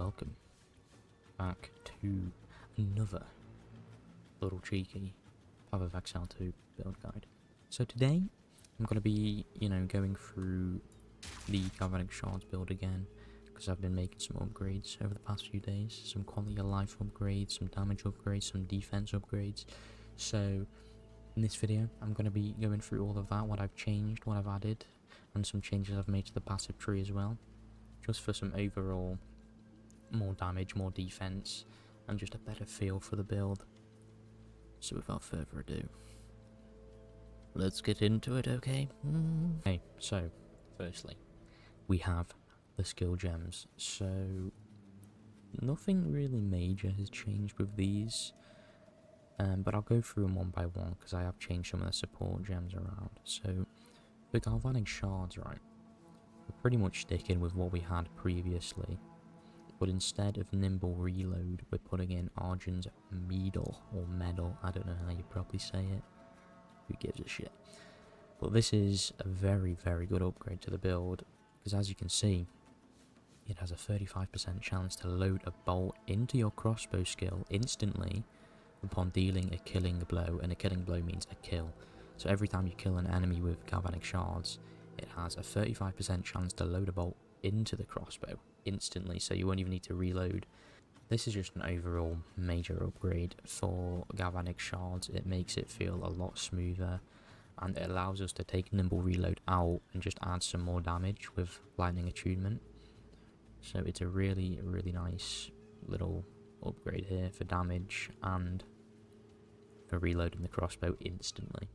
welcome back to another little cheeky Path of Exile 2 build guide. So today I'm going to be, going through the Galvanic Shards build again, because I've been making some upgrades over the past few days, some quality of life upgrades, some damage upgrades, some defense upgrades. So in this video I'm going to be going through all of that, what I've changed, what I've added, and some changes I've made to the passive tree as well, just for some overall more damage, more defense, and just a better feel for the build. So without further ado, let's get into it, okay? Okay, so firstly, we have the skill gems. So nothing really major has changed with these, but I'll go through them one by one because I have changed some of the support gems around. So the Galvanic Shards, right, we're pretty much sticking with what we had previously, but instead of nimble reload, we're putting in Argent's Medal, or Medal, I don't know how you properly say it, who gives a shit. But this is a very, very good upgrade to the build, because as you can see, it has a 35% chance to load a bolt into your crossbow skill instantly upon dealing a killing blow, and a killing blow means a kill. So every time you kill an enemy with Galvanic Shards, it has a 35% chance to load a bolt into the crossbow instantly, so you won't even need to reload. This is just an overall major upgrade for Galvanic Shards. It makes it feel a lot smoother, and it allows us to take nimble reload out and just add some more damage with lightning attunement. So it's a really, really nice little upgrade here for damage and for reloading the crossbow instantly.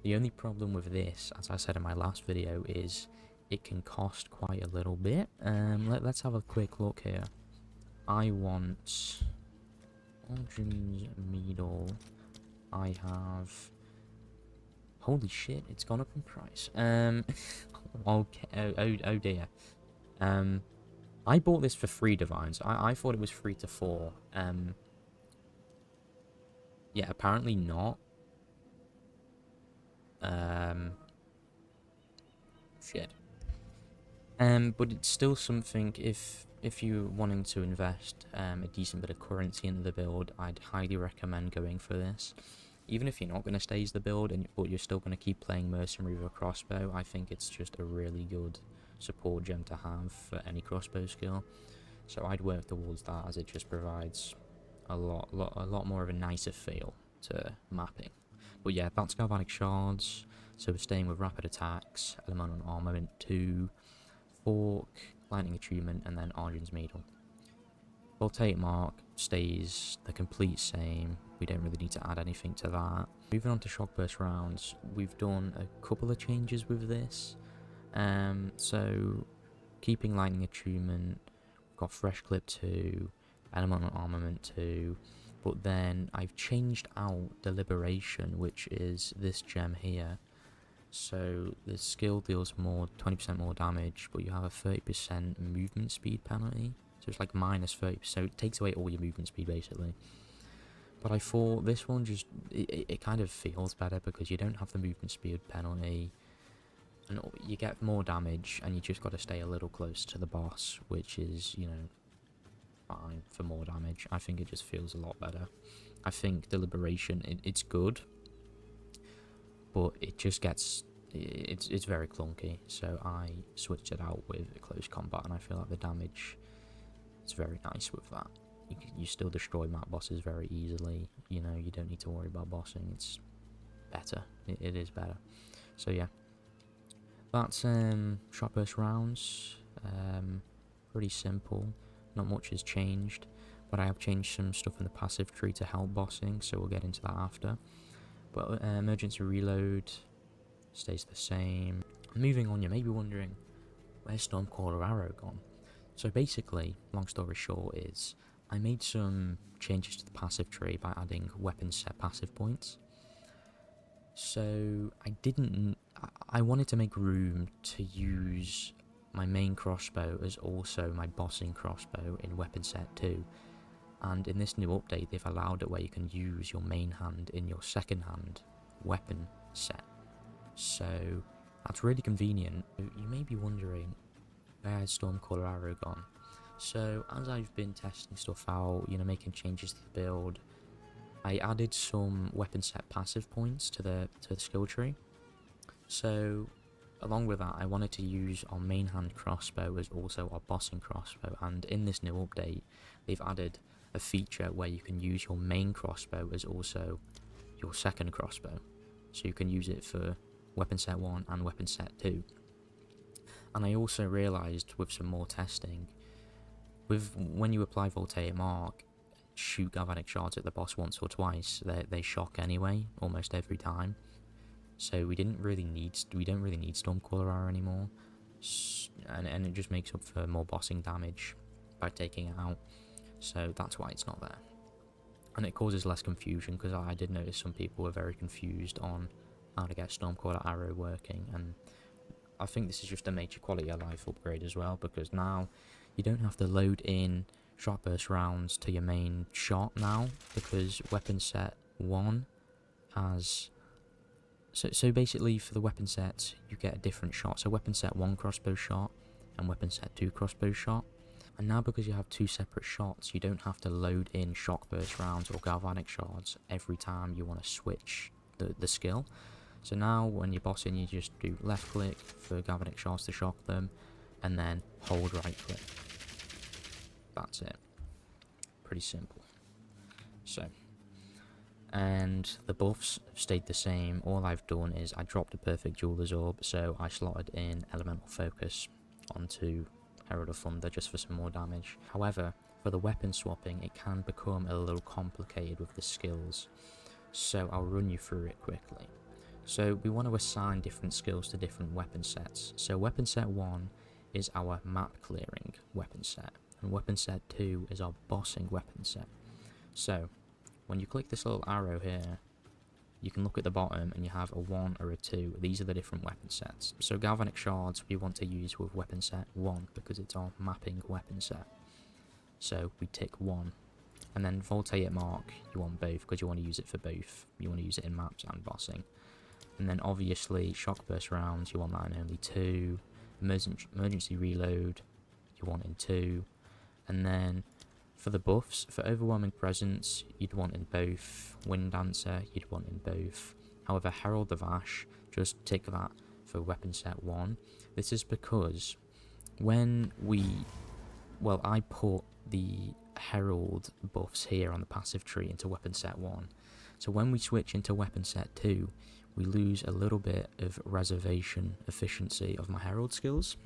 The only problem with this, as I said in my last video, is it can cost quite a little bit. Let's have a quick look here. I want Argent's Medal. I have... Holy shit, it's gone up in price. Okay, oh dear. I bought this for 3 divines. I thought it was 3 to 4. Yeah, apparently not. Shit. But it's still something, if you're wanting to invest a decent bit of currency into the build, I'd highly recommend going for this. Even if you're not going to stay as the build, but you're still going to keep playing Mercenary with a crossbow, I think it's just a really good support gem to have for any crossbow skill. So I'd work towards that, as it just provides a lot more of a nicer feel to mapping. But yeah, that's Galvanic Shards. So we're staying with rapid attacks, elemental armament 2, fork, lightning attunement, and then Argent's Medal. Voltaic Mark stays the complete same. We don't really need to add anything to that. Moving on to shock burst rounds, we've done a couple of changes with this. So keeping lightning attunement, we've got fresh clip 2, elemental armament 2, but then I've changed out deliberation, which is this gem here. So the skill deals 20% more damage, but you have a 30% movement speed penalty. So it's like minus 30%, so it takes away all your movement speed basically. But I thought this one just, it kind of feels better because you don't have the movement speed penalty, and you get more damage, and you just got to stay a little close to the boss, which is, fine for more damage. I think it just feels a lot better. I think deliberation, it's good, but it just gets, it's very clunky, so I switched it out with close combat, and I feel like the damage is very nice with that. You still destroy map bosses very easily, you don't need to worry about bossing. It's better, it is better. So yeah, that's shot burst rounds. Pretty simple, not much has changed, but I have changed some stuff in the passive tree to help bossing, so we'll get into that after. But emergency reload stays the same. Moving on, you may be wondering, where's Stormcaller Arrow gone? So basically, long story short, is I made some changes to the passive tree by adding weapon set passive points. So I wanted to make room to use my main crossbow as also my bossing crossbow in weapon set 2. And in this new update, they've allowed it where you can use your main hand in your second hand weapon set. So that's really convenient. You may be wondering, where has Stormcaller Arrow gone? So as I've been testing stuff out, you know, making changes to the build, I added some weapon set passive points to the skill tree. So along with that, I wanted to use our main hand crossbow as also our bossing crossbow, and in this new update, they've added a feature where you can use your main crossbow as also your second crossbow. So you can use it for weapon set 1 and weapon set 2. And I also realised with some more testing, when you apply Voltaic Mark, shoot Galvanic Shards at the boss once or twice, they shock anyway, almost every time. So we don't really need Stormcaller Arrow anymore, and it just makes up for more bossing damage by taking it out. So that's why it's not there, and it causes less confusion, because I did notice some people were very confused on how to get Stormcaller Arrow working, and I think this is just a major quality of life upgrade as well, because now you don't have to load in shot burst rounds to your main shot now, because weapon set 1 has... So basically for the weapon sets, you get a different shot. So weapon set 1 crossbow shot and weapon set 2 crossbow shot. And now because you have 2 separate shots, you don't have to load in shock burst rounds or galvanic shards every time you want to switch the skill. So now when you're bossing, you just do left click for galvanic shards to shock them, and then hold right click. That's it. Pretty simple. So, and the buffs have stayed the same. All I've done is I dropped a perfect jeweler's orb, so I slotted in elemental focus onto Herald of Thunder just for some more damage. However, for the weapon swapping, it can become a little complicated with the skills, so I'll run you through it quickly. So we want to assign different skills to different weapon sets. So weapon set 1 is our map clearing weapon set, and weapon set 2 is our bossing weapon set. So when you click this little arrow here, you can look at the bottom and you have a 1 or a 2. These are the different weapon sets. So Galvanic Shards we want to use with weapon set 1 because it's our mapping weapon set. So we tick 1. And then Voltaic Mark you want both because you want to use it for both. You want to use it in maps and bossing. And then obviously Shock Burst rounds you want that in only 2. Emergency Reload you want in 2. And then for the buffs, for Overwhelming Presence, you'd want in both. Wind Dancer, you'd want in both. However, Herald of Ash, just tick that for weapon set 1. This is because when I put the Herald buffs here on the passive tree into weapon set 1. So when we switch into weapon set 2, we lose a little bit of reservation efficiency of my Herald skills.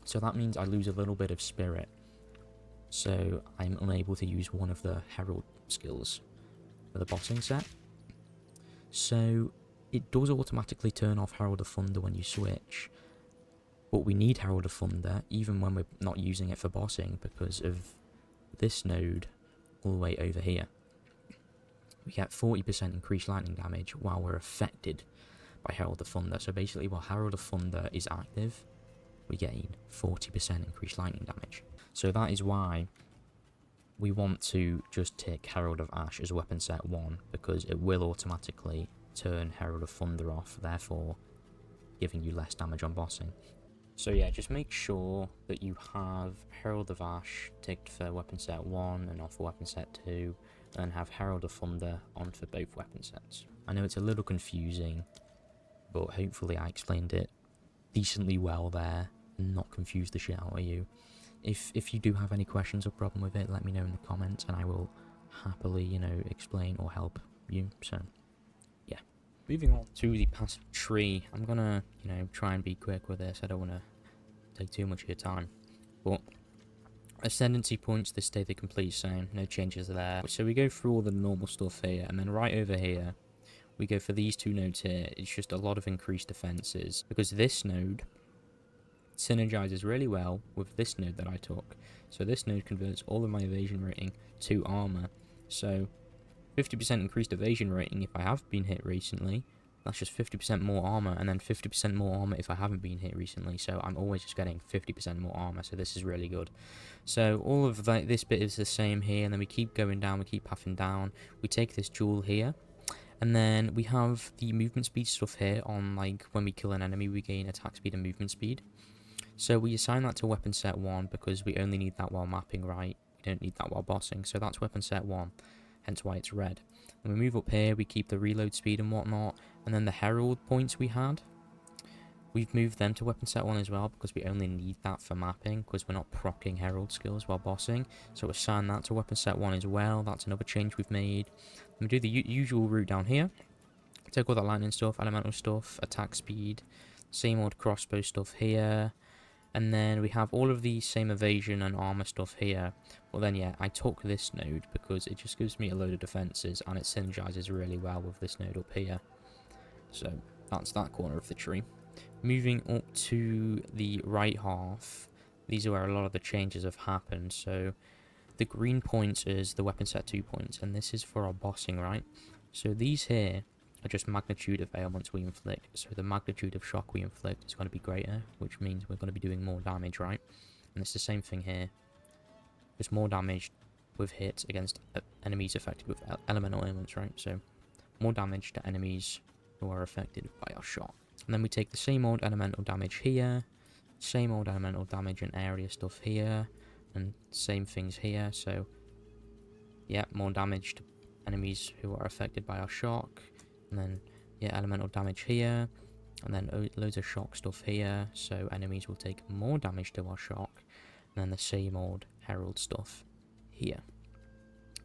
So that means I lose a little bit of spirit. So I'm unable to use one of the Herald skills for the bossing set. So it does automatically turn off Herald of Thunder when you switch, but we need Herald of Thunder even when we're not using it for bossing because of this node all the way over here. We get 40% increased lightning damage while we're affected by Herald of Thunder. So basically while Herald of Thunder is active, we gain 40% increased lightning damage. So that is why we want to just tick Herald of Ash as weapon set 1, because it will automatically turn Herald of Thunder off, therefore giving you less damage on bossing. So yeah, just make sure that you have Herald of Ash ticked for weapon set 1 and off for weapon set 2, and have Herald of Thunder on for both weapon sets. I know it's a little confusing, but hopefully I explained it decently well there, and not confuse the shit out of you. If you do have any questions or problem with it, let me know in the comments and I will happily, explain or help you. So, yeah. Moving on to the passive tree, I'm gonna, try and be quick with this. I don't want to take too much of your time. But ascendancy points, they stay the complete same. No changes there. So we go through all the normal stuff here, and then right over here, we go for these 2 nodes here. It's just a lot of increased defenses, because this node synergizes really well with this node that I took. So this node converts all of my evasion rating to armor. So 50% increased evasion rating if I have been hit recently. That's just 50% more armor, and then 50% more armor if I haven't been hit recently. So I'm always just getting 50% more armor. So this is really good. So all of this bit is the same here, and then we keep going down, we keep pathing down. We take this jewel here, and then we have the movement speed stuff here on, like, when we kill an enemy, we gain attack speed and movement speed. So we assign that to weapon set 1 because we only need that while mapping, right? We don't need that while bossing, so that's weapon set 1, hence why it's red. When we move up here, we keep the reload speed and whatnot, and then the herald points we had, we've moved them to weapon set 1 as well because we only need that for mapping because we're not proccing herald skills while bossing. So assign that to weapon set 1 as well. That's another change we've made. We do the usual route down here. Take all that lightning stuff, elemental stuff, attack speed, same old crossbow stuff here. And then we have all of the same evasion and armor stuff here. Well then yeah, I took this node because it just gives me a load of defenses and it synergizes really well with this node up here. So that's that corner of the tree. Moving up to the right half, these are where a lot of the changes have happened. So the green points is the weapon set 2 points, and this is for our bossing, right? So these here are just magnitude of ailments we inflict. So the magnitude of shock we inflict is going to be greater, which means we're going to be doing more damage, right? And it's the same thing here. Just more damage with hits against enemies affected with elemental ailments, right? So more damage to enemies who are affected by our shock. And then we take the same old elemental damage here, same old elemental damage and area stuff here, and same things here. So yeah, more damage to enemies who are affected by our shock, and then yeah, elemental damage here, and then loads of shock stuff here, so enemies will take more damage to our shock, and then the same old herald stuff here.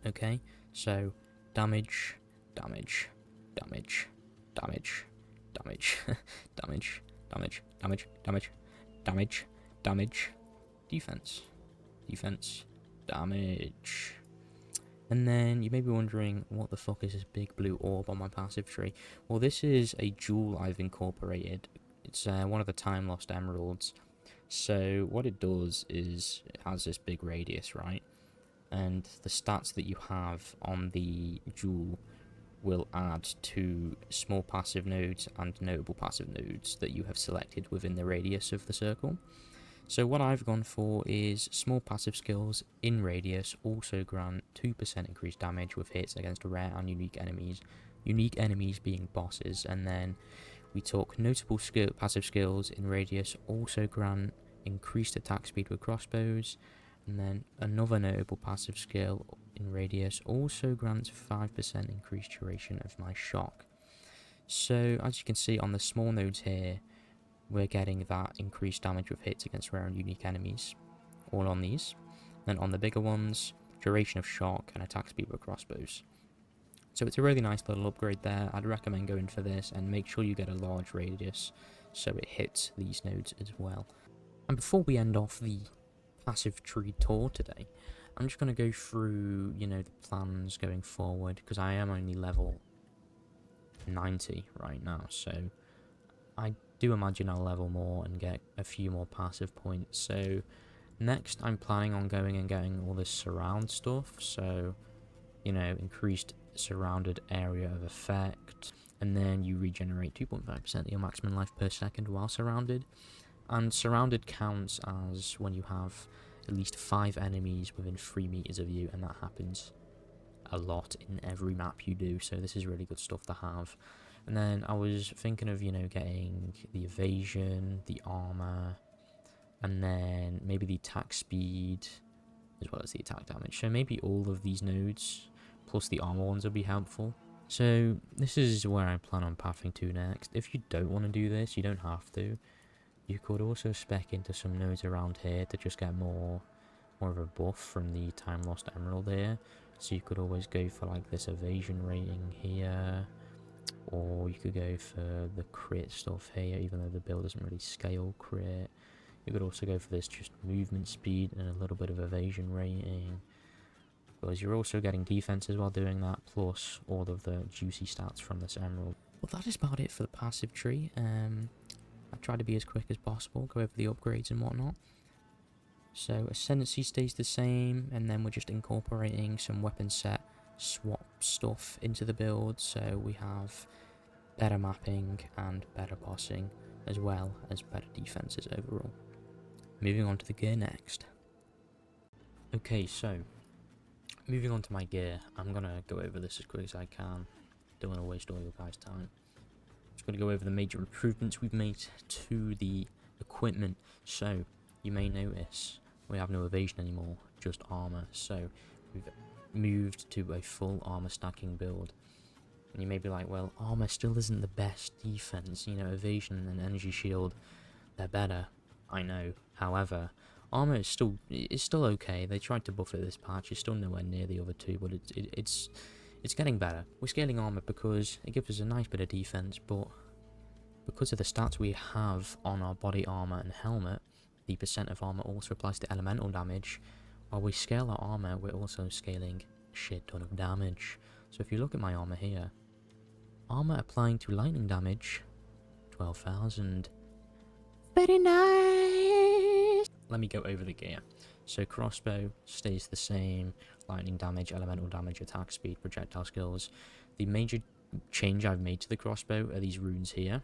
Okay, so damage, damage, damage, damage, damage, damage, damage, damage, damage, damage, damage, defense, defense, damage. And then you may be wondering, what the fuck is this big blue orb on my passive tree? Well, this is a jewel I've incorporated. It's one of the time lost emeralds. So what it does is it has this big radius, right? And the stats that you have on the jewel will add to small passive nodes and notable passive nodes that you have selected within the radius of the circle. So what I've gone for is small passive skills in radius also grant 2% increased damage with hits against rare and unique enemies being bosses. And then we took notable passive skills in radius also grant increased attack speed with crossbows, and then another notable passive skill in radius also grants 5% increased duration of my shock. So as you can see on the small nodes here, we're getting that increased damage with hits against rare and unique enemies, all on these. Then on the bigger ones, duration of shock and attack speed with crossbows. So it's a really nice little upgrade there. I'd recommend going for this, and make sure you get a large radius so it hits these nodes as well. And before we end off the passive tree tour today, I'm just going to go through, the plans going forward, because I am only level 90 right now, so I do imagine I'll level more and get a few more passive points. So next I'm planning on going and getting all this surround stuff, so increased surrounded area of effect, and then you regenerate 2.5% of your maximum life per second while surrounded. And surrounded counts as when you have at least 5 enemies within 3 meters of you, and that happens a lot in every map you do, so this is really good stuff to have. And then I was thinking of, getting the evasion, the armor, and then maybe the attack speed, as well as the attack damage. So maybe all of these nodes, plus the armor ones, will be helpful. So this is where I plan on pathing to next. If you don't want to do this, you don't have to. You could also spec into some nodes around here to just get more of a buff from the time lost emerald here. So you could always go for like this evasion rating here, or you could go for the crit stuff here, even though the build doesn't really scale crit. You could also go for this just movement speed and a little bit of evasion rating, because you're also getting defenses while doing that, plus all of the juicy stats from this emerald. Well, that is about it for the passive tree. I try to be as quick as possible, go over the upgrades and whatnot. So ascendancy stays the same, and then we're just incorporating some weapon set swap stuff into the build, so we have better mapping and better bossing, as well as better defenses overall. Moving on to the gear next. Okay, so moving on to my gear, I'm gonna go over this as quick as I can. Don't want to waste all your guys' time. Just going to go over the major improvements we've made to the Equipment. So, you may notice we have no evasion anymore, just armor. So, we've moved to a full armor stacking build. And you may be like, well, armor still isn't the best defense. You know, evasion and energy shield, they're better. I know. However, armor is still okay. They tried to buff it this patch. It's still nowhere near the other two, but it's getting better. We're scaling armor because it gives us a nice bit of defense, but because of the stats we have on our body armor and helmet, the percent of armor also applies to elemental damage. While we scale our armor, we're also scaling a shit ton of damage. So if you look at my armor here, armor applying to lightning damage, 12,000. Very nice! Let me go over the gear. So crossbow stays the same, lightning damage, elemental damage, attack speed, projectile skills. The major change I've made to the crossbow are these runes here.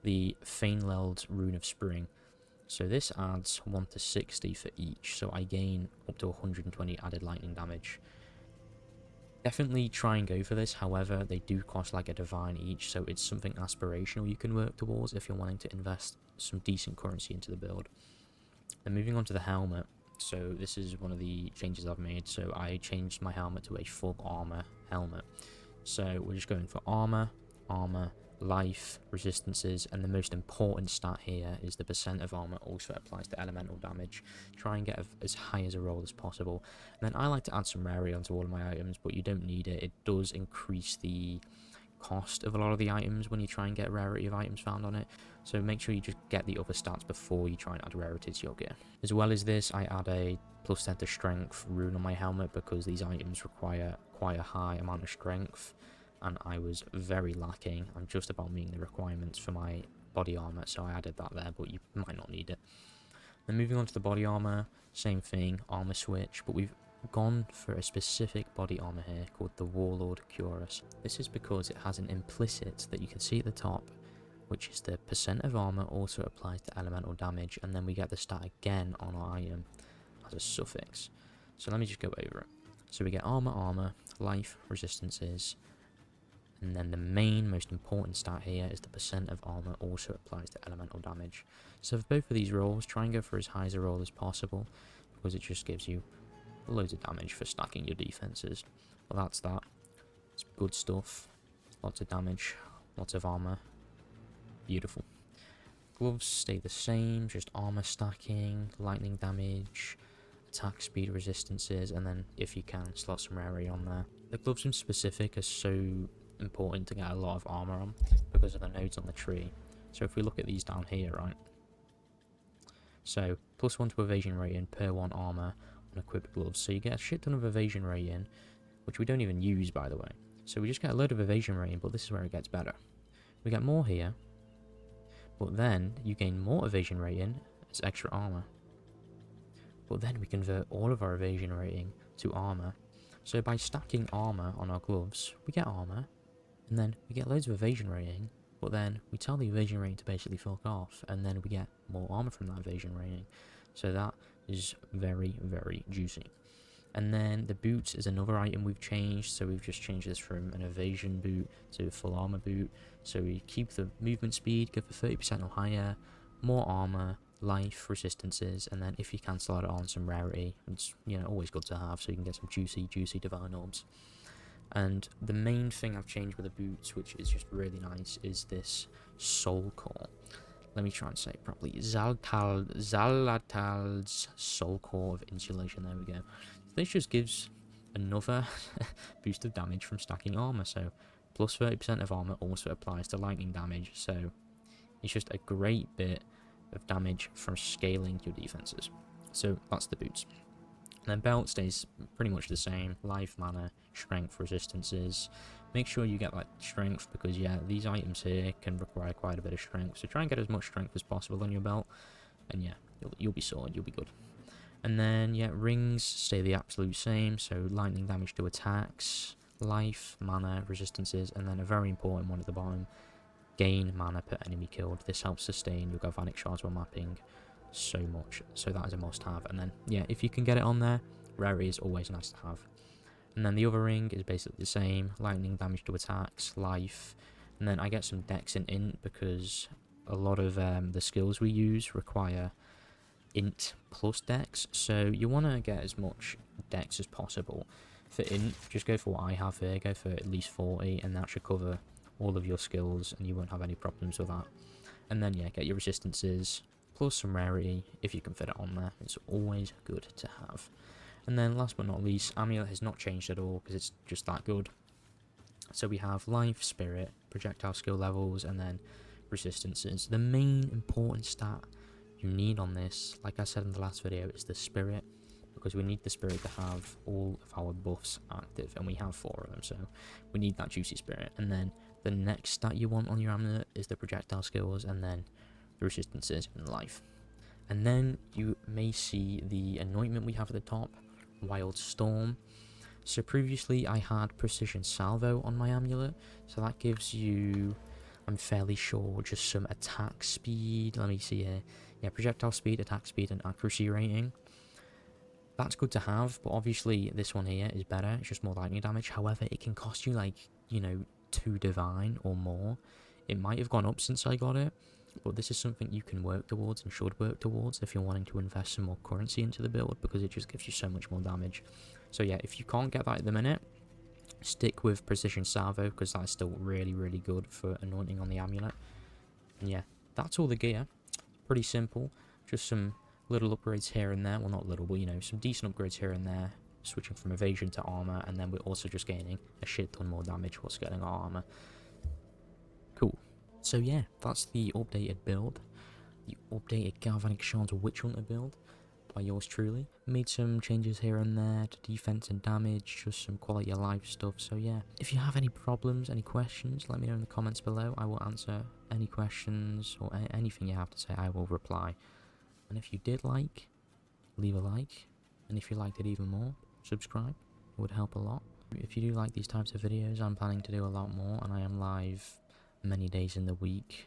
The Fainleld Rune of Spring. So this adds 1 to 60 for each, so I gain up to 120 added lightning damage. Definitely try and go for this, however, they do cost like a divine each, so it's something aspirational you can work towards if you're wanting to invest some decent currency into the build. Then moving on to the helmet, so this is one of the changes I've made, so I changed my helmet to a full armor helmet. So we're just going for armor, life, resistances, and the most important stat here is the percent of armor also applies to elemental damage. Try and get as high as a roll as possible. And then I like to add some rarity onto all of my items, but you don't need it. It does increase the cost of a lot of the items when you try and get rarity of items found on it. So make sure you just get the other stats before you try and add rarity to your gear. As well as this, I add a plus 10 to strength rune on my helmet because these items require quite a high amount of strength. And I was very lacking. I'm just about meeting the requirements for my body armor, so I added that there, but you might not need it. Then moving on to the body armor, same thing, armor switch, but we've gone for a specific body armor here called the Warlord Cuirass. This is because it has an implicit that you can see at the top, which is the percent of armor also applies to elemental damage, and then we get the stat again on our item as a suffix. So let me just go over it. So we get armor, life, resistances, and then the main, most important stat here is the percent of armor also applies to elemental damage. So for both of these rolls, try and go for as high as a roll as possible, because it just gives you loads of damage for stacking your defenses. Well, that's that. It's good stuff. Lots of damage, lots of armor. Beautiful. Gloves stay the same, just armor stacking, lightning damage, attack speed, resistances, and then if you can, slot some rarity on there. The gloves in specific are so important to get a lot of armor on because of the nodes on the tree. So if we look at these down here, right, so +1 to evasion rating per 1 armor on equipped gloves, so you get a shit ton of evasion rating, which we don't even use, by the way. So we just get a load of evasion rating, but this is where it gets better. We get more here, but then you gain more evasion rating as extra armor, but then we convert all of our evasion rating to armor. So by stacking armor on our gloves, we get armor, and then we get loads of evasion rating, but then we tell the evasion rating to basically fuck off, and then we get more armor from that evasion rating. So that is very, very juicy. And then the boots is another item we've changed, so we've just changed this from an evasion boot to a full armor boot. So we keep the movement speed, go for 30% or higher, more armor, life, resistances, and then if you can slot it on some rarity, it's, you know, always good to have, so you can get some juicy divine orbs. And the main thing I've changed with the boots, which is just really nice, is this soul core. Let me try and say it properly. Zalatal's soul core of insulation. There we go. This just gives another boost of damage from stacking armor. So plus 30% of armor also applies to lightning damage. So it's just a great bit of damage from scaling your defenses. So that's the boots. And then belt stays pretty much the same. Life, mana, strength, resistances. Make sure you get like strength, because yeah, these items here can require quite a bit of strength. So try and get as much strength as possible on your belt, and yeah, you'll be sorted, you'll be good. And then yeah, rings stay the absolute same. So lightning damage to attacks, life, mana, resistances, and then a very important one at the bottom, gain mana per enemy killed. This helps sustain your Galvanic Shards while mapping so much, so that is a must-have. And then yeah, if you can get it on there, rarity is always nice to have. And then the other ring is basically the same, lightning damage to attacks, life, and then I get some dex and int because a lot of the skills we use require int plus dex, so you want to get as much dex as possible. For int, just go for what I have here, go for at least 40, and that should cover all of your skills, and you won't have any problems with that. And then, yeah, get your resistances, plus some rarity, if you can fit it on there. It's always good to have. And then, last but not least, Amulet has not changed at all, because it's just that good. So we have life, spirit, projectile skill levels, and then resistances. The main important stat you need on this, like I said in the last video, is the spirit, because we need the spirit to have all of our buffs active, and we have 4 of them, so we need that juicy spirit. And then the next stat you want on your amulet is the projectile skills, and then the resistances and life. And then you may see the anointment we have at the top, Wild Storm. So previously I had Precision Salvo on my amulet, so that gives you, I'm fairly sure, just some attack speed. Let me see here. Yeah, projectile speed, attack speed, and accuracy rating. That's good to have, but obviously this one here is better. It's just more lightning damage. However, it can cost you, like, you know, 2 divine or more. It might have gone up since I got it, but this is something you can work towards and should work towards if you're wanting to invest some more currency into the build, because it just gives you so much more damage. So yeah, if you can't get that at the minute, stick with Precision Salvo, because that's still really, really good for anointing on the amulet. And yeah, that's all the gear. Pretty simple. Just some little upgrades here and there. Well, not little, but you know, some decent upgrades here and there. Switching from evasion to armor, and then we're also just gaining a shit ton more damage whilst getting our armor. Cool. So yeah, that's the updated build. The updated Galvanic Shards Witchhunter build by yours truly. Made some changes here and there to defense and damage, just some quality of life stuff. So yeah, if you have any problems, any questions, let me know in the comments below. I will answer any questions or anything you have to say. I will reply. And if you did like, leave a like. And if you liked it even more, subscribe. It would help a lot. If you do like these types of videos, I'm planning to do a lot more, and I am live many days in the week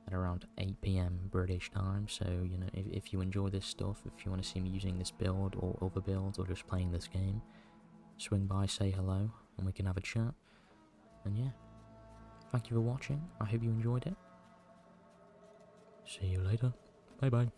at around 8 PM British time. So, you know, if you enjoy this stuff, if you want to see me using this build or other builds or just playing this game, swing by, say hello, and we can have a chat. And yeah, thank you for watching. I hope you enjoyed it. See you later. Bye bye.